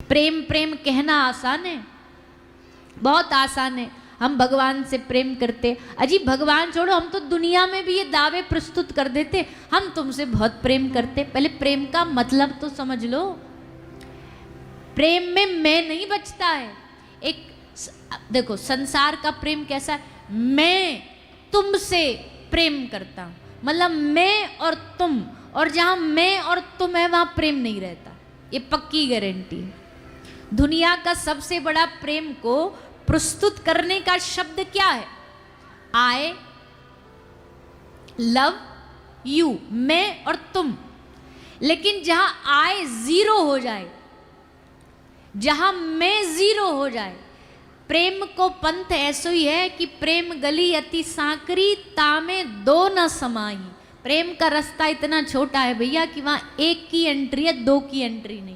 प्रेम प्रेम कहना आसान है, बहुत आसान है। हम भगवान से प्रेम करते, अजी भगवान छोड़ो, हम तो दुनिया में भी ये दावे प्रस्तुत कर देते, हम तुमसे बहुत प्रेम करते। पहले प्रेम का मतलब तो समझ लो। प्रेम में मैं नहीं बचता है। एक देखो संसार का प्रेम कैसा है, मैं तुमसे प्रेम करता हूं, मतलब मैं और तुम, और जहां मैं और तुम है वहां प्रेम नहीं रहता, ये पक्की गारंटी है। दुनिया का सबसे बड़ा प्रेम को प्रस्तुत करने का शब्द क्या है? आई लव यू, मैं और तुम। लेकिन जहां आई जीरो हो जाए, जहां मैं जीरो हो जाए, प्रेम को पंथ ऐसो ही है कि प्रेम गली अति सांकरी, तामे दो न समाई। प्रेम का रास्ता इतना छोटा है भैया कि वहां एक की एंट्री है, दो की एंट्री नहीं।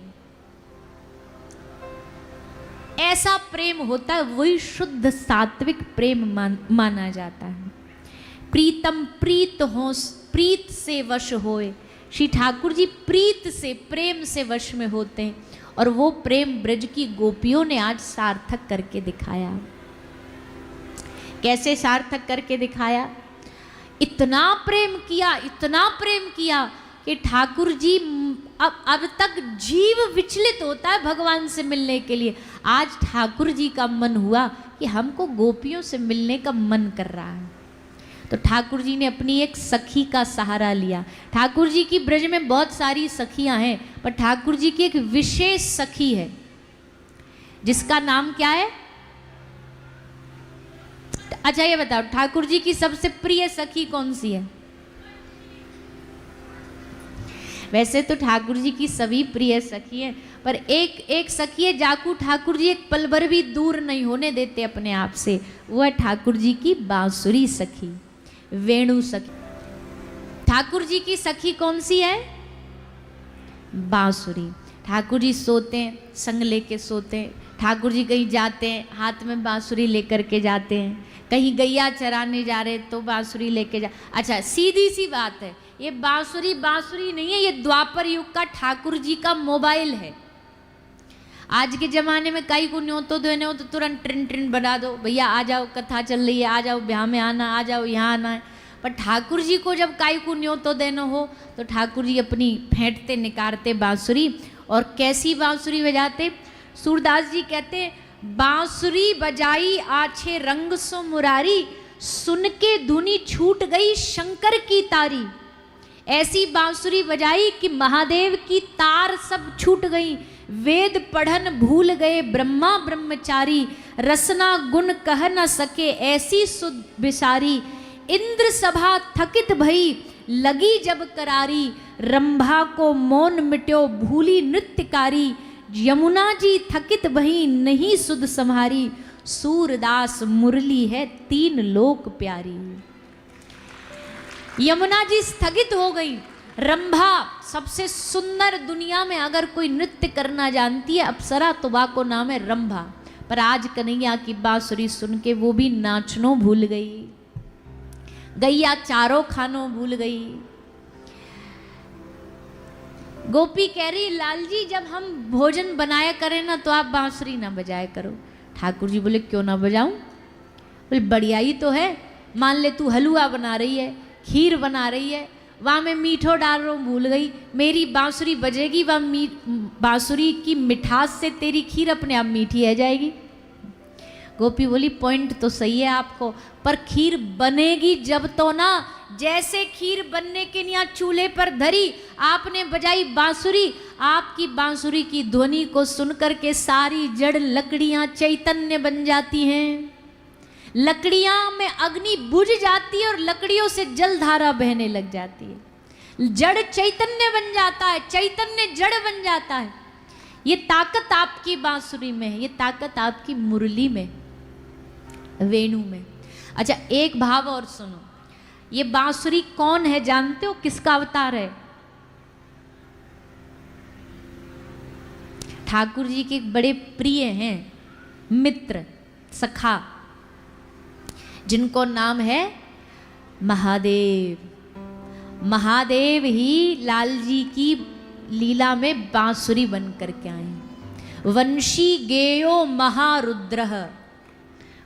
ऐसा प्रेम होता है, वही शुद्ध सात्विक प्रेम माना जाता है। प्रीतम प्रीत हो, प्रीत से वश होए। श्री ठाकुर जी प्रीत से, प्रेम से वश में होते हैं, और वो प्रेम ब्रज की गोपियों ने आज सार्थक करके दिखाया। कैसे सार्थक करके दिखाया? इतना प्रेम किया, इतना प्रेम किया कि ठाकुर जी अब तक जीव विचलित होता है भगवान से मिलने के लिए, आज ठाकुर जी का मन हुआ कि हमको गोपियों से मिलने का मन कर रहा है। तो ठाकुर जी ने अपनी एक सखी का सहारा लिया। ठाकुर जी की ब्रज में बहुत सारी सखियां हैं, पर ठाकुर जी की एक विशेष सखी है जिसका नाम क्या है? अच्छा ये बताओ, ठाकुर जी की सबसे प्रिय सखी कौन सी है? वैसे तो ठाकुर जी की सभी प्रिय सखी है, पर एक सखी है जाकू ठाकुर जी एक पल भर भी दूर नहीं होने देते अपने आप से, वो है ठाकुर जी की बांसुरी सखी, वेणु सखी। ठाकुर जी की सखी कौन सी है? बांसुरी। ठाकुर जी सोते हैं, संग लेके सोते हैं। ठाकुर जी कहीं जाते हैं, हाथ में बांसुरी लेकर के जाते हैं। कहीं गैया चराने जा रहे तो बांसुरी लेके जा। अच्छा सीधी सी बात है, ये बांसुरी बांसुरी नहीं है, ये द्वापर युग का ठाकुर जी का मोबाइल है। आज के ज़माने में कई को न्योतो देने हो तो तुरंत ट्रिन ट्रिन बना दो, भैया आ जाओ, कथा चल रही है, आ जाओ, ब्याह में आना, आ जाओ, यहाँ आना है। पर ठाकुर जी को जब काई को न्योतो देना हो तो ठाकुर जी अपनी फेंटते निकारते बांसुरी। और कैसी बांसुरी बजाते? सूरदास जी कहते, बांसुरी बजाई आछे रंग सो मुरारी, सुन के धुनी छूट गई शंकर की तारी। ऐसी बांसुरी बजाई कि महादेव की तार सब छूट गई। वेद पढ़न भूल गए ब्रह्मा ब्रह्मचारी, रसना गुण कह न सके ऐसी सुध बिसारी। इंद्र सभा थकित भई लगी जब करारी, रंभा को मौन मिट्यो भूली नृत्यकारी। यमुना जी थकित भई नहीं सुध संहारी, सूरदास मुरली है तीन लोक प्यारी। यमुना जी स्थगित हो गई। रंभा सबसे सुंदर, दुनिया में अगर कोई नृत्य करना जानती है अप्सरा तो वा को नाम है रंभा। पर आज कन्हैया की बांसुरी सुन के वो भी नाचनो भूल गई, गैया चारों खानों भूल गई। गोपी कह रही, लाल जी जब हम भोजन बनाया करें ना तो आप बांसुरी ना बजाया करो। ठाकुर जी बोले क्यों ना बजाऊं? बोले बढ़िया ही तो है, मान ले तू हलवा बना रही है, खीर बना रही है, वहाँ मैं मीठो डाल रहा हूँ भूल गई, मेरी बांसुरी बजेगी, वह बांसुरी की मिठास से तेरी खीर अपने आप मीठी है जाएगी। गोपी बोली पॉइंट तो सही है आपको, पर खीर बनेगी जब तो ना। जैसे खीर बनने के लिए चूल्हे पर धरी, आपने बजाई बांसुरी, आपकी बांसुरी की ध्वनि को सुनकर के सारी जड़ लकड़ियां चैतन्य बन जाती हैं। लकड़ियां में अग्नि बुझ जाती है और लकड़ियों से जल धारा बहने लग जाती है। जड़ चैतन्य बन जाता है, चैतन्य जड़ बन जाता है। ये ताकत आपकी बांसुरी में है, ये ताकत आपकी मुरली में, वेणु में। अच्छा एक भाव और सुनो, ये बांसुरी कौन है जानते हो? किसका अवतार है? ठाकुर जी के बड़े प्रिय हैं मित्र, सखा, जिनको नाम है महादेव। महादेव ही लाल जी की लीला में बांसुरी बन करके आए। वंशी गेयो महारुद्रः,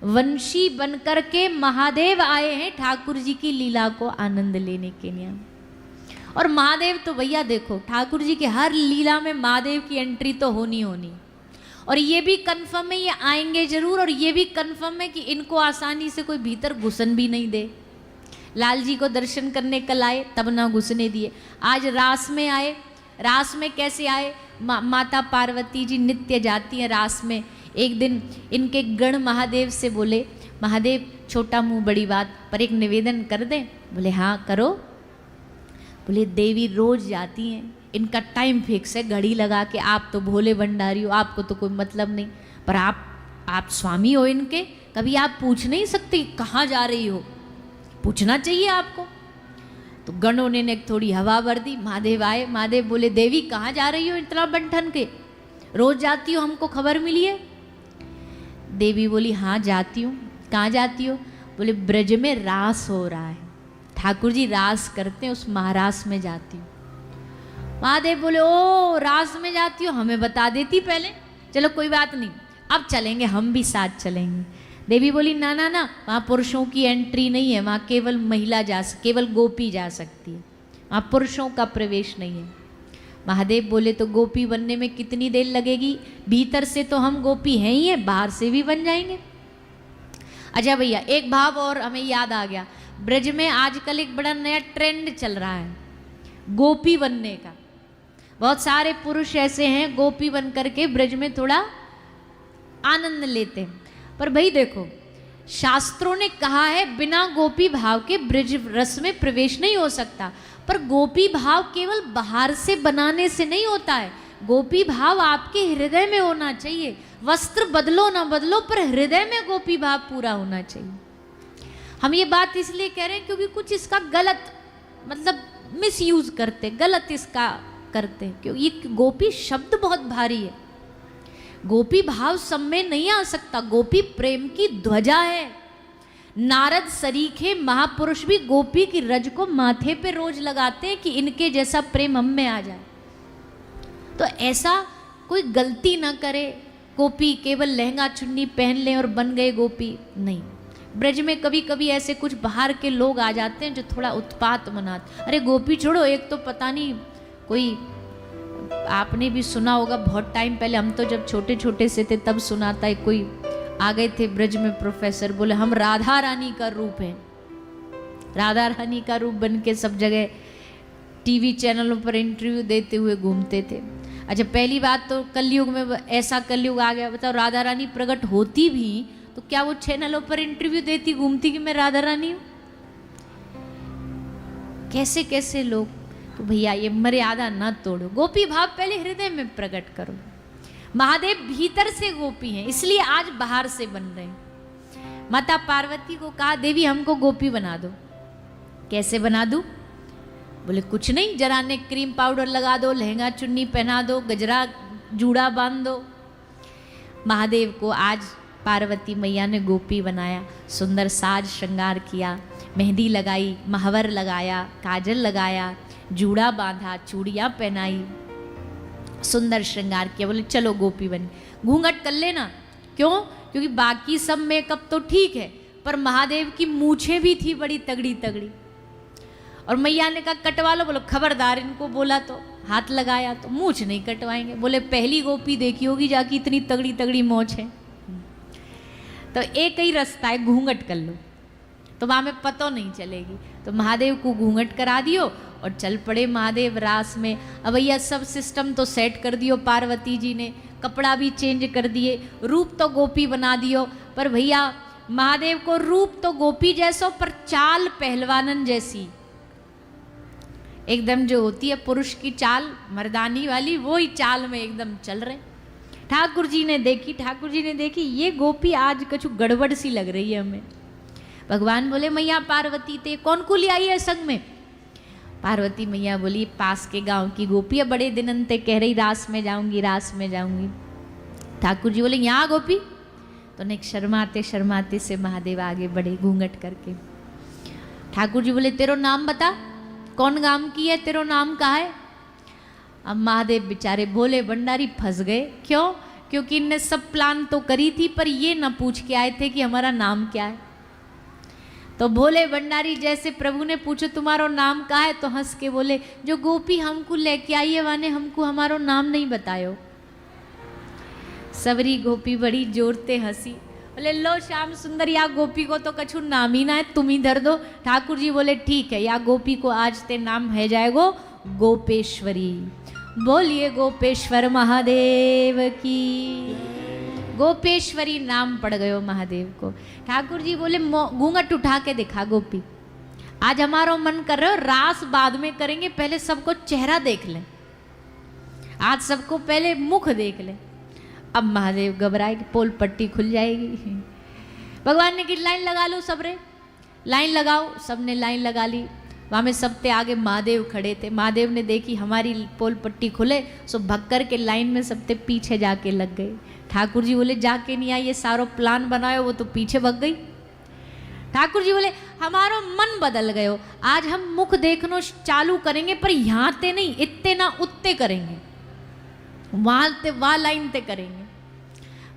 वंशी बनकर के महादेव आए हैं ठाकुर जी की लीला को आनंद लेने के लिए। और महादेव तो भैया देखो, ठाकुर जी की हर लीला में महादेव की एंट्री तो होनी होनी। और ये भी कंफर्म है ये आएंगे जरूर, और ये भी कंफर्म है कि इनको आसानी से कोई भीतर घुसन भी नहीं दे। लाल जी को दर्शन करने कल आए, तब ना घुसने दिए। आज रास में आए, रास में कैसे आए? माता पार्वती जी नित्य जाती हैं रास में। एक दिन इनके गण महादेव से बोले, महादेव छोटा मुंह बड़ी बात, पर एक निवेदन कर दें? बोले हाँ करो। बोले देवी रोज जाती हैं, इनका टाइम फिक्स है, घड़ी लगा के। आप तो भोले भंडारी हो, आपको तो कोई मतलब नहीं, पर आप स्वामी हो इनके, कभी आप पूछ नहीं सकते कहाँ जा रही हो? पूछना चाहिए आपको। तो गणों ने थोड़ी हवा भर दी। महादेव आए, महादेव बोले देवी कहाँ जा रही हो इतना बंठन के, रोज जाती हो, हमको खबर मिली है। देवी बोली हाँ जाती हूँ। कहाँ जाती हो? बोले ब्रज में रास हो रहा है, ठाकुर जी रास करते हैं, उस महारास में जाती हूँ। महादेव बोले ओ रास में जाती हो, हमें बता देती पहले। चलो कोई बात नहीं, अब चलेंगे, हम भी साथ चलेंगे। देवी बोली ना ना ना, वहाँ पुरुषों की एंट्री नहीं है, वहाँ केवल महिला केवल गोपी जा सकती है, वहाँ पुरुषों का प्रवेश नहीं है। महादेव बोले तो गोपी बनने में कितनी देर लगेगी? भीतर से तो हम गोपी हैं ही हैं, बाहर से भी बन जाएंगे। अच्छा भैया एक भाव और हमें याद आ गया, ब्रज में आजकल एक बड़ा नया ट्रेंड चल रहा है गोपी बनने का। बहुत सारे पुरुष ऐसे हैं गोपी बन करके ब्रज में थोड़ा आनंद लेते हैं। पर भाई देखो, शास्त्रों ने कहा है बिना गोपी भाव के ब्रज रस में प्रवेश नहीं हो सकता। पर गोपी भाव केवल बाहर से बनाने से नहीं होता है, गोपी भाव आपके हृदय में होना चाहिए। वस्त्र बदलो ना बदलो, पर हृदय में गोपी भाव पूरा होना चाहिए। हम ये बात इसलिए कह रहे हैं क्योंकि कुछ इसका गलत मतलब मिसयूज करते, गलत इसका करते, क्योंकि ये गोपी शब्द बहुत भारी है। गोपी भाव सब में नहीं आ सकता, गोपी प्रेम की ध्वजा है। नारद सरीखे महापुरुष भी गोपी की रज को माथे पे रोज लगाते हैं कि इनके जैसा प्रेम हम में आ जाए। तो ऐसा कोई गलती ना करे, गोपी केवल लहंगा चुन्नी पहन लें और बन गए गोपी, नहीं। ब्रज में कभी कभी ऐसे कुछ बाहर के लोग आ जाते हैं जो थोड़ा उत्पात मनाते। अरे गोपी छोड़ो, एक तो पता नहीं कोई, आपने भी सुना होगा बहुत टाइम पहले, हम तो जब छोटे छोटे से थे तब सुना था, कोई आ गए थे ब्रज में प्रोफेसर, बोले हम राधा रानी का रूप हैं, राधा रानी का रूप बन के सब जगह टीवी चैनलों पर इंटरव्यू देते हुए घूमते थे। अच्छा पहली बात तो कलयुग में ऐसा कलयुग आ गया, बताओ राधा रानी प्रकट होती भी तो क्या वो चैनलों पर इंटरव्यू देती घूमती कि मैं राधा रानी हूँ? कैसे कैसे लोग। तो भैया ये मर्यादा ना तोड़ो, गोपी भाव पहले हृदय में प्रकट करो। महादेव भीतर से गोपी हैं, इसलिए आज बाहर से बन रहे हैं। माता पार्वती को कहा देवी हमको गोपी बना दो। कैसे बना दूं? बोले कुछ नहीं, जरा ने क्रीम पाउडर लगा दो, लहंगा चुन्नी पहना दो, गजरा जूड़ा बांध दो। महादेव को आज पार्वती मैया ने गोपी बनाया, सुंदर साज श्रृंगार किया, मेहंदी लगाई, महावर लगाया, काजल लगाया, जूड़ा बांधा, चूड़ियाँ पहनाई, सुंदर श्रृंगार किया। बोले चलो गोपी बनी। घूंघट कर लेना, क्यों? क्योंकि बाकी सब मेकअप तो ठीक है, पर महादेव की मूछें भी थी बड़ी तगड़ी तगड़ी। और मैया ने कहा कटवा लो। बोलो खबरदार, इनको बोला तो हाथ लगाया तो मूछ नहीं कटवाएंगे। बोले पहली गोपी देखी होगी जाके इतनी तगड़ी तगड़ी मोछ है। तो एक ही रास्ता है, घूंघट कर लो तो वहाँ में पता नहीं चलेगी। तो महादेव को घूंघट करा दियो और चल पड़े महादेव रास में। अब भैया सब सिस्टम तो सेट कर दियो पार्वती जी ने, कपड़ा भी चेंज कर दिए, रूप तो गोपी बना दियो। पर भैया महादेव को रूप तो गोपी जैसो, पर चाल पहलवानन जैसी एकदम जो होती है पुरुष की चाल मर्दानी वाली, वो ही चाल में एकदम चल रहे। ठाकुर जी ने देखी ये गोपी आज कछु गड़बड़ सी लग रही है हमें। भगवान बोले मैया पार्वती ते कौन को ले आई है संग में? पार्वती मैया बोली पास के गांव की गोपी है, बड़े दिन अंते कह रही रास में जाऊंगी, रास में जाऊंगी। ठाकुर जी बोले यहाँ गोपी? तो ने शर्माते शर्माते से महादेव आगे बढ़े घूंघट करके। ठाकुर जी बोले तेरो नाम बता, कौन गांव की है, तेरो नाम कहा है? अब महादेव बेचारे भोले भंडारी फंस गए। क्यों? क्योंकि इनने सब प्लान तो करी थी, पर ये ना पूछ के आए थे कि हमारा नाम क्या है। तो भोले भंडारी जैसे प्रभु ने पूछो तुम्हारो नाम का है, तो हंस के बोले जो गोपी हमको लेके आई है वाने हमको हमारो नाम नहीं बतायो। सबरी गोपी बड़ी जोरते हंसी, बोले लो श्याम सुंदर, या गोपी को तो कछु नाम ही ना है, तुम ही धर दो। ठाकुर जी बोले ठीक है, या गोपी को आज ते नाम है जाएगो गोपेश्वरी। बोलिए गोपेश्वर महादेव की। गोपेश्वरी नाम पड़ गयो महादेव को। ठाकुर जी बोले घूंघट उठा के दिखा गोपी, आज हमारा मन कर रहा हो रास बाद में करेंगे, पहले सबको चेहरा देख लें, आज सबको पहले मुख देख लें। अब महादेव घबराए कि पोल पट्टी खुल जाएगी। भगवान ने कि लाइन लगा लो सब रे, लाइन लगाओ। सबने लाइन लगा ली। वहाँ में सबसे आगे महादेव खड़े थे। महादेव ने देखी हमारी पोल पट्टी खुले, सो भक्कर के लाइन में सबसे पीछे जाके लग गए। ठाकुर जी बोले जाके नहीं आई, ये सारो प्लान बनायो वो तो पीछे भग गई। ठाकुर जी बोले हमारो मन बदल गयो, आज हम मुख देखनो चालू करेंगे, पर यहाँ ते नहीं, इतने ना उत्ते करेंगे, वहाँ लाइन ते करेंगे।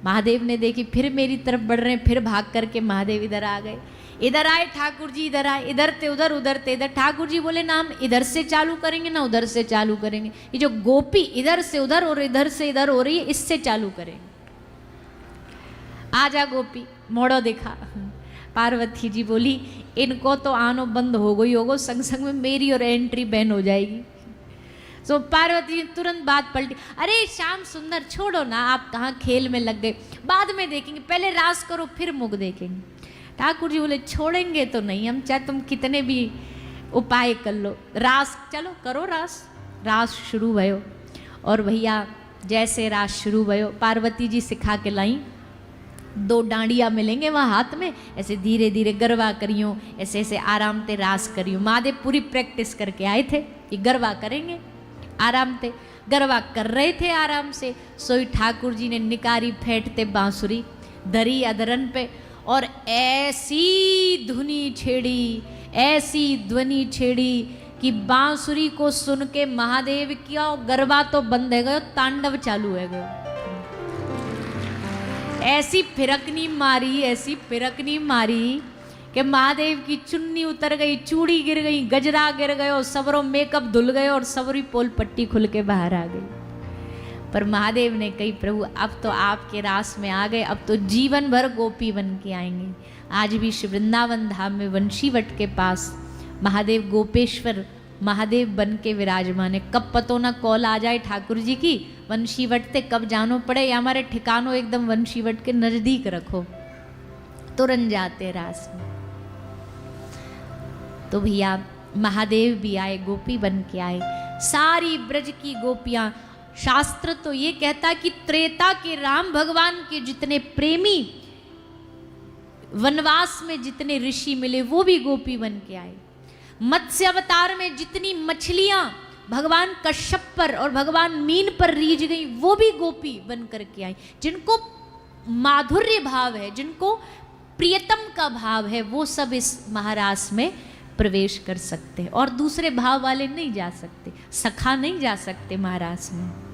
महादेव ने देखी फिर मेरी तरफ बढ़ रहे हैं, फिर भाग करके महादेव इधर आ गए। इधर आए ठाकुर जी, इधर आए, इधर ते उधर, उधर ते इधर। ठाकुर जी बोले ना हम इधर से चालू करेंगे ना उधर से चालू करेंगे, ये जो गोपी इधर से उधर और इधर से इधर हो रही है इससे चालू करेंगे। आजा गोपी, मोड़ो दिखा। पार्वती जी बोली इनको तो आनो बंद हो गई होगो, संग संग में मेरी और एंट्री बैन हो जाएगी। तो पार्वती जी तुरंत बात पलटी, अरे श्याम सुंदर छोड़ो ना, आप कहाँ खेल में लग गए, बाद में देखेंगे, पहले रास करो फिर मुख देखेंगे। ठाकुर जी बोले छोड़ेंगे तो नहीं हम, चाहे तुम कितने भी उपाय कर लो, रास चलो करो रास। रास शुरू भयो और भैया जैसे रास शुरू भयो पार्वती जी सिखा के लाई, 2 डांडिया मिलेंगे वहाँ हाथ में, ऐसे धीरे धीरे गरबा करियो, ऐसे ऐसे आराम से रास करियो। महादेव पूरी प्रैक्टिस करके आए थे कि गरबा करेंगे आराम से। गरबा कर रहे थे आराम से, सोई ठाकुर जी ने निकारी फेंटते बांसुरी धरी अधरन पे और ऐसी धुनी छेड़ी, ऐसी ध्वनि छेड़ी कि बांसुरी को सुन के महादेव क्या गरबा तो बंद है गयो, तांडव चालू है गयो। ऐसी फिरकनी मारी, ऐसी फिरकनी मारी कि महादेव की चुन्नी उतर गई, चूड़ी गिर गई, गजरा गिर गयो, सबरो मेकअप धुल गयो और सबरी पोल पट्टी खुल के बाहर आ गई। पर महादेव ने कही प्रभु अब तो आपके रास में आ गए, अब तो जीवन भर गोपी बन के आएंगे। आज भी श्री वृंदावन धाम में वंशीवट के पास महादेव गोपेश्वर महादेव बन के विराजमान है। कब पतो ना कॉल आ जाए ठाकुर जी की वंशीवट ते कब जानो पड़े, या हमारे ठिकानों एकदम वंशीवट के नजदीक रखो, तुरंत जाते रास में। तो भैया महादेव भी आए, गोपी बन के आए, सारी ब्रज की गोपियां। शास्त्र तो ये कहता कि त्रेता के राम भगवान के जितने प्रेमी, वनवास में जितने ऋषि मिले वो भी गोपी बन के आए। मत्स्य अवतार में जितनी मछलियां भगवान कश्यप पर और भगवान मीन पर रीझ गई वो भी गोपी बन करके आई। जिनको माधुर्य भाव है, जिनको प्रियतम का भाव है, वो सब इस महारास में प्रवेश कर सकते हैं और दूसरे भाव वाले नहीं जा सकते, सखा नहीं जा सकते महारास में।